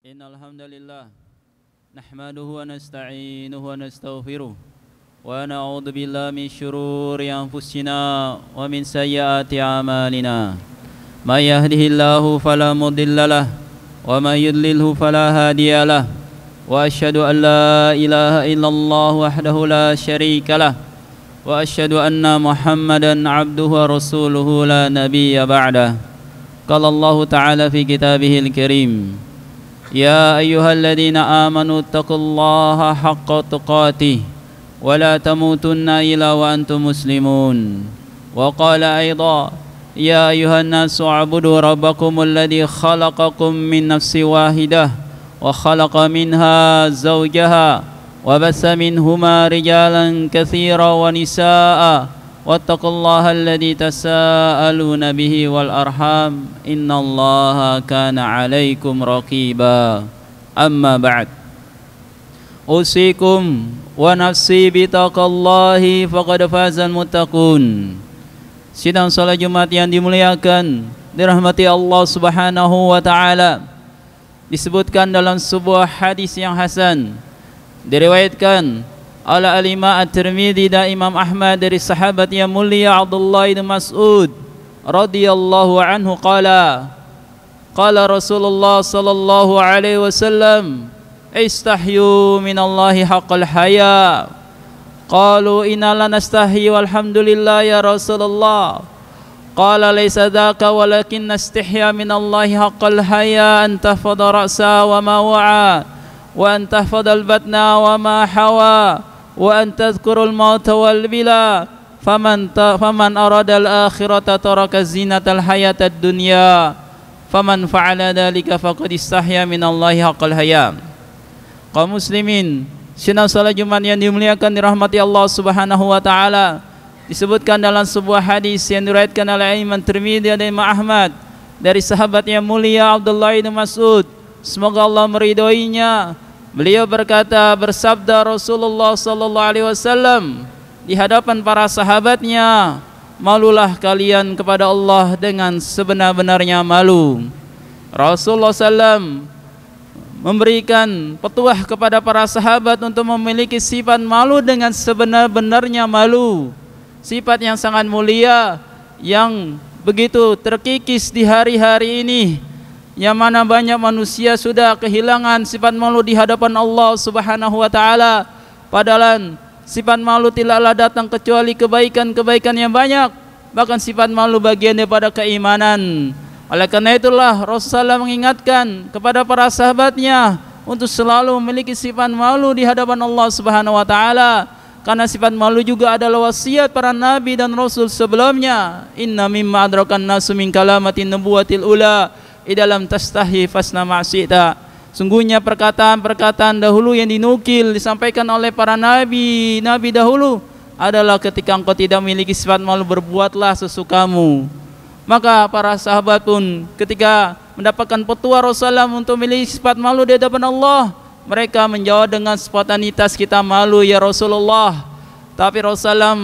Innal hamdalillah nahmaduhu wa nasta'inuhu wa nastaghfiruh wa na'udzu billahi min shururi anfusina wa min sayyiati a'malina. May yahdihillahu fala mudhillalah wa may yudlilhu fala hadiyalah. Wa asyhadu an la ilaha illallah wahdahu la syarikalah wa asyhadu anna Muhammadan 'abduhu wa rasuluhu la nabiyya ba'dah. Qala Allah ta'ala fi kitabihil karim, يا أيها الذين آمنوا اتقوا الله حق تقاته ولا تموتن إلا وأنتم مسلمون. وقال أيضا يا أيها الناس اعبدوا ربكم الذي خلقكم من نفس واحدة وخلق منها زوجها وبث منهما رجالا كثيرا ونساء واتقوا الله الذي تساءلون به والأرحام إن الله كان عليكم رقيبا. أما بعد أوصيكم ونفسي بتقوى الله فقد فاز المتقون. Sidang salat Jumat yang dimuliakan, dirahmati Allah Subhanahu wa taala, disebutkan dalam sebuah hadis yang hasan, diriwayatkan oleh Al-Imam At-Tirmidzi dan Imam Ahmad dari sahabat yang mulia Abdullah bin Mas'ud radhiyallahu anhu qala Rasulullah sallallahu alaihi wasallam istahyu minallahi haqqal haya. Qalu inna lanastahyi walhamdulillah ya Rasulullah. Qala laysa dzaka walakin nastahya minallahi haqqal haya an tahfadha ra'sa wa ma wa'a wa an tahfadha al-batna wa ma hawa wa an tadhkurul mauta wal bila faman arada al-akhirata taraka zinatal hayatad dunya faman fa'ala dhalika faqad istahya minallahi haqqal haya. Kaum muslimin, sidang salat Jumat yang dimuliakan, dirahmati Allah Subhanahu wa taala, disebutkan dalam sebuah hadis yang diriwayatkan oleh Imam Tirmidzi dan Imam Ahmad dari sahabat yang mulia Abdullah bin Mas'ud, semoga Allah meridhoinya. Beliau berkata, bersabda Rasulullah sallallahu alaihi wasallam di hadapan para sahabatnya, malulah kalian kepada Allah dengan sebenar-benarnya malu. Rasulullah sallam memberikan petuah kepada para sahabat untuk memiliki sifat malu dengan sebenar-benarnya malu, sifat yang sangat mulia yang begitu terkikis di hari-hari ini, yang mana banyak manusia sudah kehilangan sifat malu di hadapan Allah Subhanahu wa taala. Padahal sifat malu tidaklah datang kecuali kebaikan-kebaikan yang banyak, bahkan sifat malu bagian daripada keimanan. Oleh karena itulah Rasulullah mengingatkan kepada para sahabatnya untuk selalu memiliki sifat malu di hadapan Allah Subhanahu wa taala, karena sifat malu juga adalah wasiat para nabi dan rasul sebelumnya. Inna mimma adrakan nasu min kalamatin nubuwatil ula idalam tastahi fasna ma'sita. Sungguhnya perkataan-perkataan dahulu yang dinukil disampaikan oleh para nabi dahulu adalah ketika engkau tidak memiliki sifat malu, berbuatlah sesukamu. Maka para sahabat pun ketika mendapatkan petua Rasulullah untuk memiliki sifat malu di hadapan Allah, mereka menjawab dengan spontanitas, kita malu ya Rasulullah. Tapi Rasulullah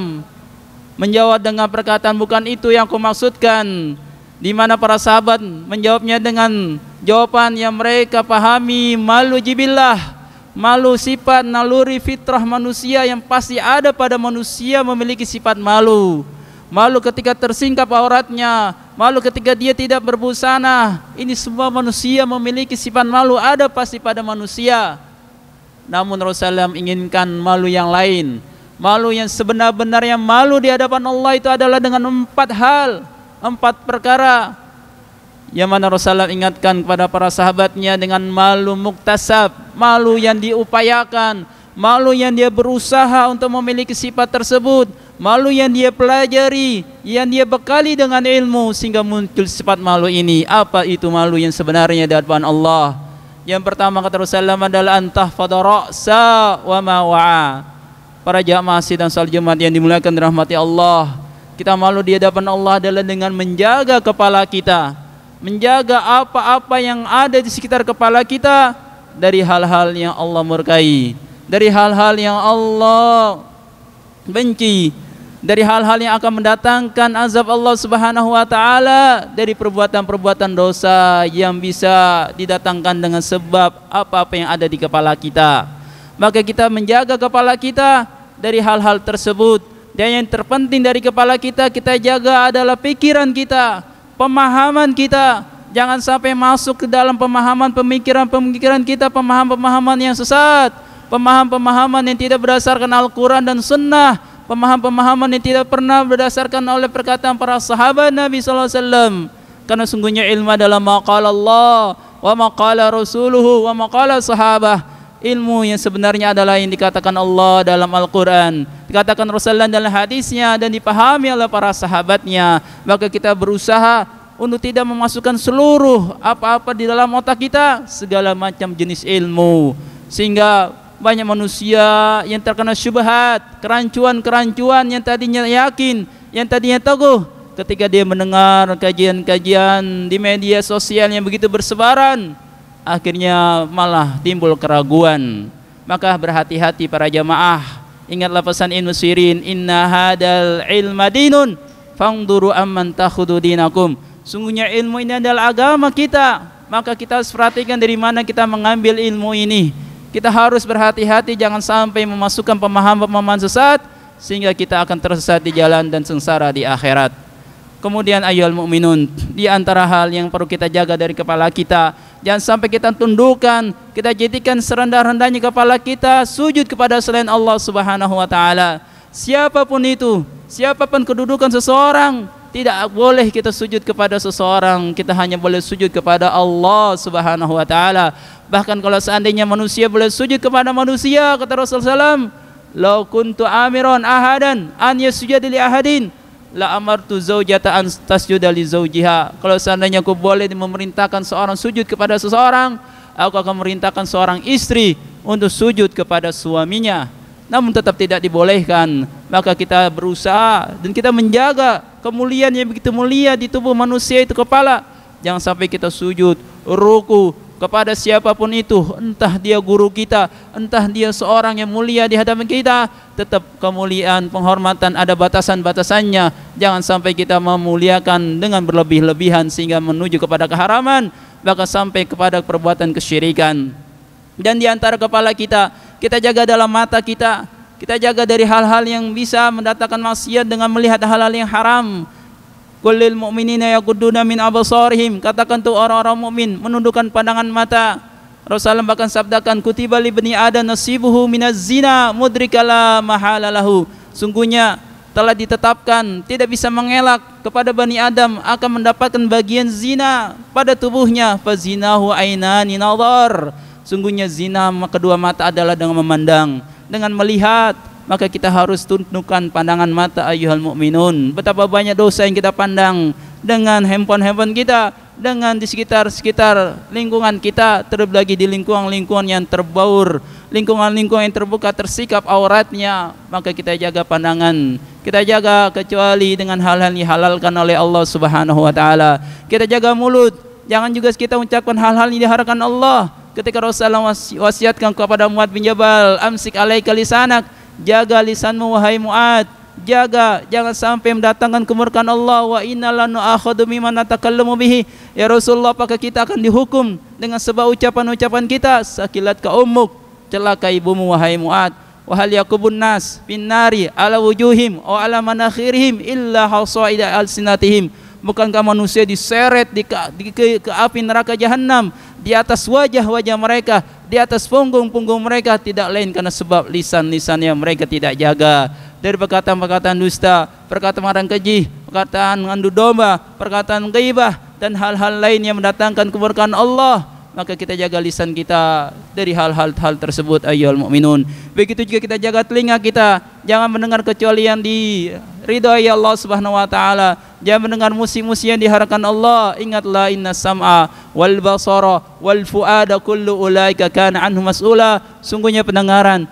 menjawab dengan perkataan, bukan itu yang aku maksudkan. Di mana para sahabat menjawabnya dengan jawaban yang mereka pahami, malu jibillah, malu sifat naluri fitrah manusia yang pasti ada pada manusia memiliki sifat malu. Malu ketika tersingkap auratnya, malu ketika dia tidak berbusana. Ini semua manusia memiliki sifat malu, ada pasti pada manusia. Namun Rasulullah inginkan malu yang lain, malu yang sebenar-benarnya malu di hadapan Allah itu adalah dengan 4 perkara yang mana Rasulullah ingatkan kepada para sahabatnya, dengan malu muktasab, malu yang diupayakan, malu yang dia berusaha untuk memiliki sifat tersebut, malu yang dia pelajari, yang dia bekali dengan ilmu sehingga muncul sifat malu ini. Apa itu malu yang sebenarnya di hadapan Allah? Yang pertama kata Rasulullah adalah antahfadha ra'sa wa ma wa'a. Para jamaah sidang salat Jumat yang dimuliakan dirahmati Allah, kita malu di hadapan Allah adalah dengan menjaga kepala kita, menjaga apa-apa yang ada di sekitar kepala kita dari hal-hal yang Allah murkai, dari hal-hal yang Allah benci, dari hal-hal yang akan mendatangkan azab Allah Subhanahu wa taala, dari perbuatan-perbuatan dosa yang bisa didatangkan dengan sebab apa-apa yang ada di kepala kita. Maka kita menjaga kepala kita dari hal-hal tersebut. Dan yang terpenting dari kepala kita jaga adalah pikiran kita, pemahaman kita. Jangan sampai masuk ke dalam pemahaman pemikiran kita, pemahaman yang sesat, pemahaman yang tidak berdasarkan Al-Quran dan Sunnah, pemahaman yang tidak pernah berdasarkan oleh perkataan para sahabat Nabi SAW. Karena sungguhnya ilmu adalah maqala Allah wa maqala Rasuluhu wa maqala sahabah. Ilmu yang sebenarnya adalah yang dikatakan Allah dalam Al-Quran, dikatakan Rasulullah dalam hadisnya, dan dipahami oleh para sahabatnya. Maka kita berusaha untuk tidak memasukkan seluruh apa-apa di dalam otak kita, segala macam jenis ilmu, sehingga banyak manusia yang terkena syubhat, kerancuan-kerancuan yang tadinya yakin, yang tadinya teguh, ketika dia mendengar kajian-kajian di media sosial yang begitu bersebaran, akhirnya malah timbul keraguan. Maka berhati-hati para jamaah. Ingatlah pesan Ibnu Sirin, inna hadal ilma dinun fangduru amman takhudu dinakum. Sungguhnya ilmu ini adalah agama kita, maka kita harus perhatikan dari mana kita mengambil ilmu ini. Kita harus berhati-hati jangan sampai memasukkan pemahaman-pemahaman sesat sehingga kita akan tersesat di jalan dan sengsara di akhirat. Kemudian ayyuhal mu'minun, di antara hal yang perlu kita jaga dari kepala kita, jangan sampai kita tundukkan, kita jadikan serendah-rendahnya kepala kita sujud kepada selain Allah Subhanahu wa taala. Siapapun itu, siapapun kedudukan seseorang, tidak boleh kita sujud kepada seseorang, kita hanya boleh sujud kepada Allah Subhanahu wa taala. Bahkan kalau seandainya manusia boleh sujud kepada manusia, kata Rasulullah SAW, "Lau kuntu amiron ahadan an yasjuda li ahadin, la amartu zaujata an tasjuda li zaujiha." Kalau seandainya aku boleh memerintahkan seorang sujud kepada seseorang, aku akan memerintahkan seorang istri untuk sujud kepada suaminya. Namun tetap tidak dibolehkan. Maka kita berusaha dan kita menjaga kemuliaan yang begitu mulia di tubuh manusia itu, kepala. Jangan sampai kita sujud, ruku kepada siapapun itu, entah dia guru kita, entah dia seorang yang mulia di hadapan kita. Tetap kemuliaan, penghormatan ada batasan-batasannya. Jangan sampai kita memuliakan dengan berlebih-lebihan sehingga menuju kepada keharaman, bahkan sampai kepada perbuatan kesyirikan. Dan di antara kepala kita jaga dalam mata kita jaga dari hal-hal yang bisa mendatangkan maksiat dengan melihat hal-hal yang haram. Qul lil mu'minina yaqudduna min absarihim, katakan tuh orang-orang mukmin menundukkan pandangan mata. Rasulullah bahkan sabdakan, kutiba li bani adam nasibuhu minaz zina mudrikala mahalalahu. Sungguhnya telah ditetapkan, tidak bisa mengelak kepada Bani Adam akan mendapatkan bagian zina pada tubuhnya. Fazinahu ainani nadhar. Sungguhnya zina kedua mata adalah dengan memandang, dengan melihat. Maka kita harus tundukkan pandangan mata ayyuhal mu'minun. Betapa banyak dosa yang kita pandang dengan handphone kita, dengan di sekitar lingkungan kita, terlebih lagi di lingkungan yang terbaur, lingkungan yang terbuka, tersikap auratnya. Maka kita jaga pandangan, kita jaga kecuali dengan hal-hal yang dihalalkan oleh Allah Subhanahu wa taala. Kita jaga mulut, jangan juga kita ucapkan hal-hal yang diharamkan Allah. Ketika Rasulullah wasiatkan kepada Muad bin Jabal, amsik alaika lisanak, jaga lisanmu wahai Muad, jaga jangan sampai mendatangkan kemurkaan Allah. Wa inna lanu akhadu mimma natakallamu bihi. Ya Rasulullah, apakah kita akan dihukum dengan sebab ucapan-ucapan kita? Sakilat ka ummuk, celaka ibumu wahai Muad. Wa hal yakubun nas bin nari ala wujuhim wa ala manakhirihim illa hasaida alsinatihim. Bukankah manusia diseret ke api neraka jahanam, di atas wajah-wajah mereka, di atas punggung-punggung mereka, tidak lain karena sebab lisan-lisan yang mereka tidak jaga, dari perkataan-perkataan dusta, perkataan keji, perkataan mengandung domba, perkataan ghaibah, dan hal-hal lain yang mendatangkan kemurkaan Allah. Maka kita jaga lisan kita dari hal-hal tersebut ayyuhal mu'minun. Begitu juga kita jaga telinga kita, jangan mendengar kecuali yang diridhai Allah Subhanahu wa taala. Jangan mendengar musik-musik yang diharamkan Allah. Ingatlah, inna sam'a wal basara wal fuada kullu ulaika kana anhu mas'ula. Sungguhnya pendengaran,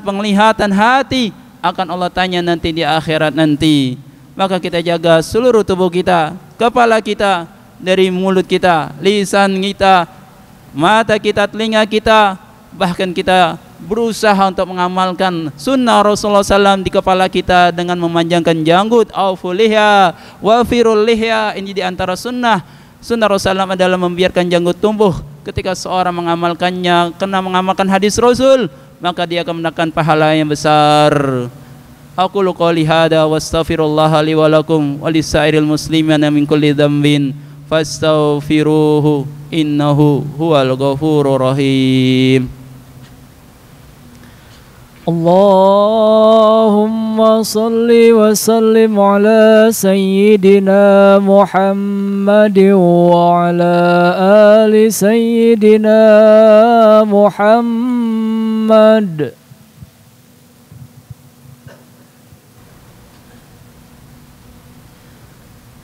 penglihatan, hati akan Allah tanya nanti di akhirat nanti. Maka kita jaga seluruh tubuh kita, kepala kita, dari mulut kita, lisan kita, mata kita, telinga kita, bahkan kita berusaha untuk mengamalkan sunnah Rasulullah SAW di kepala kita dengan memanjangkan janggut, auful lihya, wafirul lihya. Ini di antara sunnah Rasulullah SAW adalah membiarkan janggut tumbuh. Ketika seorang mengamalkannya, kena mengamalkan hadis Rasul, maka dia akan mendapatkan pahala yang besar. Aqulu qouli hada wastaghfirullah li wa lakum wa lisairil muslimina min kulli dhanbin fastaghfiruhu innahu huwal ghafurur rahim. Allahumma salli wa sallim ala sayyidina Muhammad wa ala ali sayyidina Muhammad.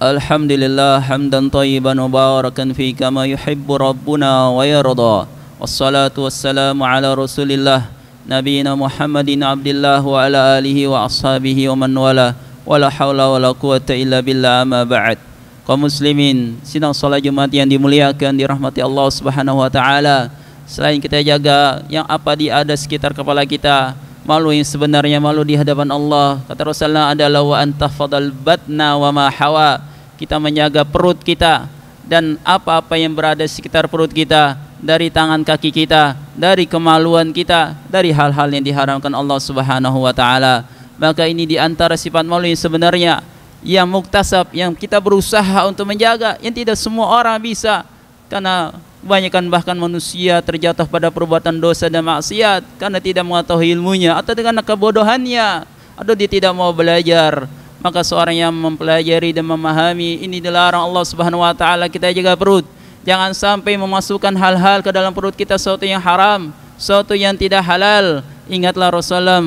Alhamdulillah hamdan tayyiban mubarakan fi kama yuhibbu rabbuna wa yarda. Wassalatu wassalamu ala Rasulillah Nabiyina Muhammadin Abdillah wa ala alihi wa ashabihi wa man wala. Wala hawla wala quwata illa billah, amma ba'd. Kaum muslimin, sidang salat Jumat yang dimuliakan, dirahmati Allah Subhanahu wa taala. Selain kita jaga yang apa di ada sekitar kepala kita, malu yang sebenarnya malu di hadapan Allah. Kata Rasulullah adalah wa antafadal batna wa ma hawa. Kita menjaga perut kita dan apa-apa yang berada di sekitar perut kita, dari tangan kaki kita, dari kemaluan kita, dari hal-hal yang diharamkan Allah Subhanahu wa taala. Maka ini di antara sifat malu yang sebenarnya, yang muktasab, yang kita berusaha untuk menjaga, yang tidak semua orang bisa. Karena kebanyakan bahkan manusia terjatuh pada perbuatan dosa dan maksiat karena tidak mengetahui ilmunya atau karena kebodohannya, atau dia tidak mau belajar. Maka seorang yang mempelajari dan memahami ini dilarang Allah Subhanahu wa taala. Kita jaga perut, jangan sampai memasukkan hal-hal ke dalam perut kita sesuatu yang haram, sesuatu yang tidak halal. Ingatlah Rasulullah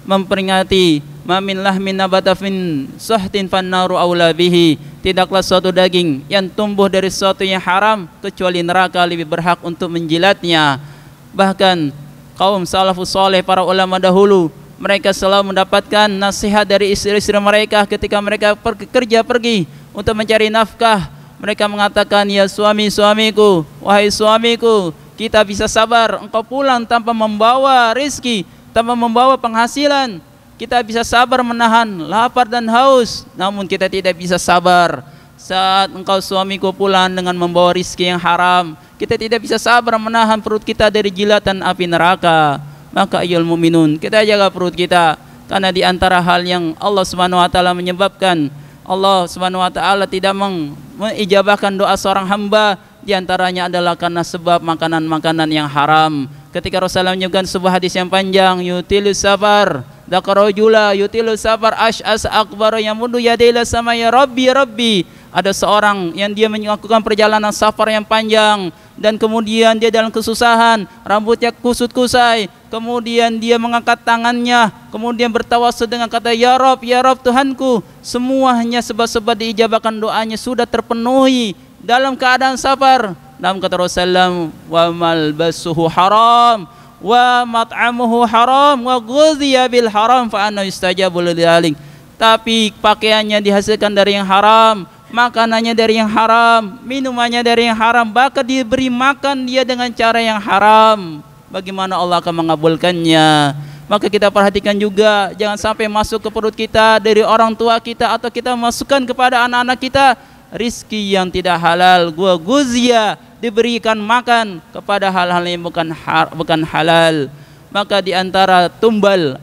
memperingati, ma min lahmin nabata fin suhtin fannaru aula bihi. Tidaklah suatu daging yang tumbuh dari sesuatu yang haram kecuali neraka lebih berhak untuk menjilatnya. Bahkan kaum salafus saleh, para ulama dahulu, mereka selalu mendapatkan nasihat dari istri-istri mereka ketika mereka pergi untuk mencari nafkah. Mereka mengatakan, ya suami-suamiku, wahai suamiku, kita bisa sabar engkau pulang tanpa membawa rizki, tanpa membawa penghasilan. Kita bisa sabar menahan lapar dan haus, namun kita tidak bisa sabar saat engkau suamiku pulang dengan membawa rizki yang haram. Kita tidak bisa sabar menahan perut kita dari jilatan api neraka. Maka ayyuhal mu'minun, kita jaga perut kita, karena di antara hal yang Allah Subhanahu wa taala menyebabkan Allah Subhanahu wa taala tidak mengijabahkan doa seorang hamba, di antaranya adalah karena sebab makanan-makanan yang haram. Ketika Rasulullah menyebutkan sebuah hadis yang panjang, yutilus safar dakarojula yutilus safar ash'as akbar yamudu yadaila sama ya rabbi ya rabbi. Ada seorang yang dia melakukan perjalanan safar yang panjang dan kemudian dia dalam kesusahan, rambutnya kusut kusai, kemudian dia mengangkat tangannya, kemudian bertawasul dengan kata ya Rabb Tuhanku. Semuanya sebab-sebab diijabahkan doanya sudah terpenuhi dalam keadaan safar. Dalam kata Rasulullah, wa malbasuhu haram wa mat'amuhu haram wa ghudhiya bil haram fa anna yustajabu lidzalik. Tapi pakaiannya dihasilkan dari yang haram, makanannya dari yang haram, minumannya dari yang haram, bahkan diberi makan dia dengan cara yang haram. Bagaimana Allah akan mengabulkannya? Maka kita perhatikan juga, jangan sampai masuk ke perut kita dari orang tua kita, atau kita masukkan kepada anak-anak kita rizki yang tidak halal. Gua guzia, diberikan makan kepada hal-hal yang bukan halal. Maka di antara tumbal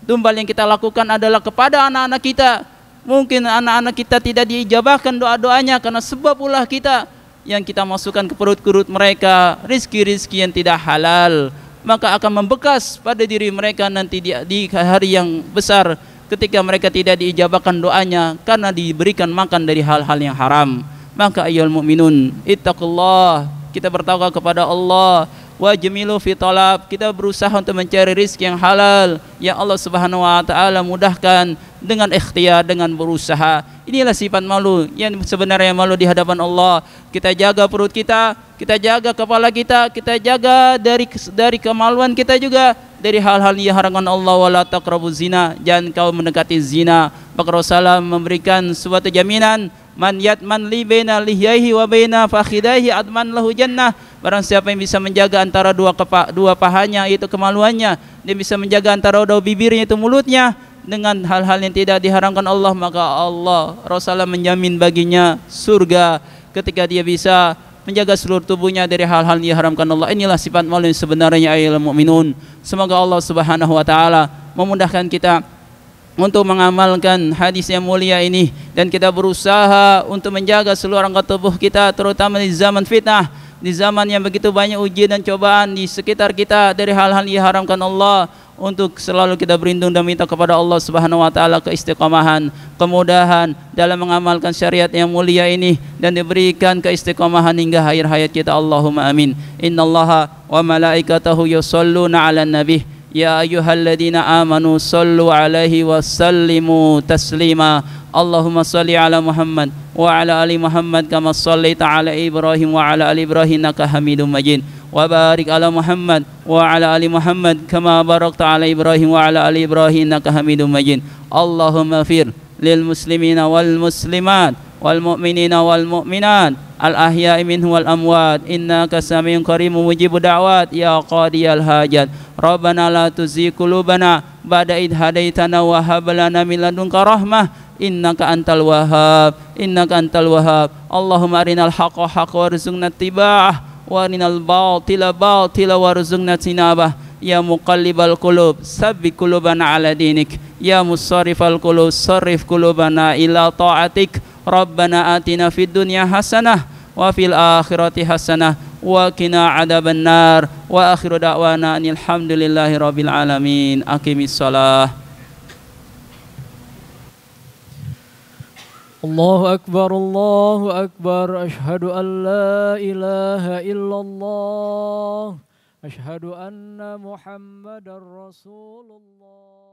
yang kita lakukan adalah kepada anak-anak kita. Mungkin anak-anak kita tidak diijabahkan doa-doanya karena sebab ulah kita yang kita masukkan ke perut-perut mereka rizki-rizki yang tidak halal. Maka akan membekas pada diri mereka nanti di hari yang besar, ketika mereka tidak diijabahkan doanya karena diberikan makan dari hal-hal yang haram. Maka ayyuhal mu'minun, ittaqullah, kita bertakwa kepada Allah. Wajmilu fi talab, kita berusaha untuk mencari rizki yang halal yang Allah Subhanahu wa taala mudahkan dengan ikhtiar, dengan berusaha. Inilah sifat malu yang sebenarnya malu di hadapan Allah. Kita jaga perut kita jaga kepala kita jaga dari kemaluan kita juga, dari hal-hal yang diharamkan Allah. Wala taqrabu zina, jangan kau mendekati zina. Maka Rasulullah memberikan suatu jaminan, man yatman li baina lihyaihi wa baina fakhidaihi adman lahu jannah. Barang siapa yang bisa menjaga antara dua pahanya, itu kemaluannya, dia bisa menjaga antara dua bibirnya, itu mulutnya, dengan hal-hal yang tidak diharamkan Allah, maka Allah Rasulullah menjamin baginya surga ketika dia bisa menjaga seluruh tubuhnya dari hal-hal yang diharamkan Allah. Inilah sifat malu yang sebenarnya ayyuhal mu'minun. Semoga Allah Subhanahu wa taala memudahkan kita untuk mengamalkan hadis yang mulia ini, dan kita berusaha untuk menjaga seluruh anggota tubuh kita, terutama di zaman fitnah, di zaman yang begitu banyak ujian dan cobaan di sekitar kita dari hal-hal yang diharamkan Allah, untuk selalu kita berlindung dan minta kepada Allah Subhanahu wa taala keistiqomahan, kemudahan dalam mengamalkan syariat yang mulia ini, dan diberikan keistiqomahan hingga akhir hayat kita. Allahumma amin. Innallaha wa malaikatahu yusholluna 'alan nabi ya ayyuhalladzina amanu shallu 'alaihi wa sallimu taslima. Allahumma salli ala Muhammad wa ala ali Muhammad kama shallaita ala Ibrahim wa ala ali Ibrahim innaka Hamidum Majid. Wa barik ala Muhammad wa ala ali Muhammad kama barakta ala Ibrahim wa ala ali Ibrahim innaka Hamidum Majid. Allahumma fir lil muslimina wal muslimat wal mu'minina wal mu'minat al ahya'i minhum wal amwat innaka samiun qariibun mujibud da'wat ya qadiyal hajat. Rabbana la tuzigh qulubana ba'da idh hadaitana wa hab lana min ladunka rahmah innaka antal wahhab Allahumma arinal haqqa haqqan warzuqna ittiba'ah wa arinal batila batila warzuqna tinabah. Ya muqallibal qulub sabbit qulubana ala dinik, ya musarrifal qulub sarrif qulubana ila ta'atik. Rabbana atina fid dunya hasanah wa fil akhirati hasanah wa qina adzabannar. Wa akhiru da'wana alhamdulillahi rabbil alamin. Aqimis shalah. Allahu Akbar, asyhadu an la ilaha illallah, asyhadu anna Muhammadar Rasulullah.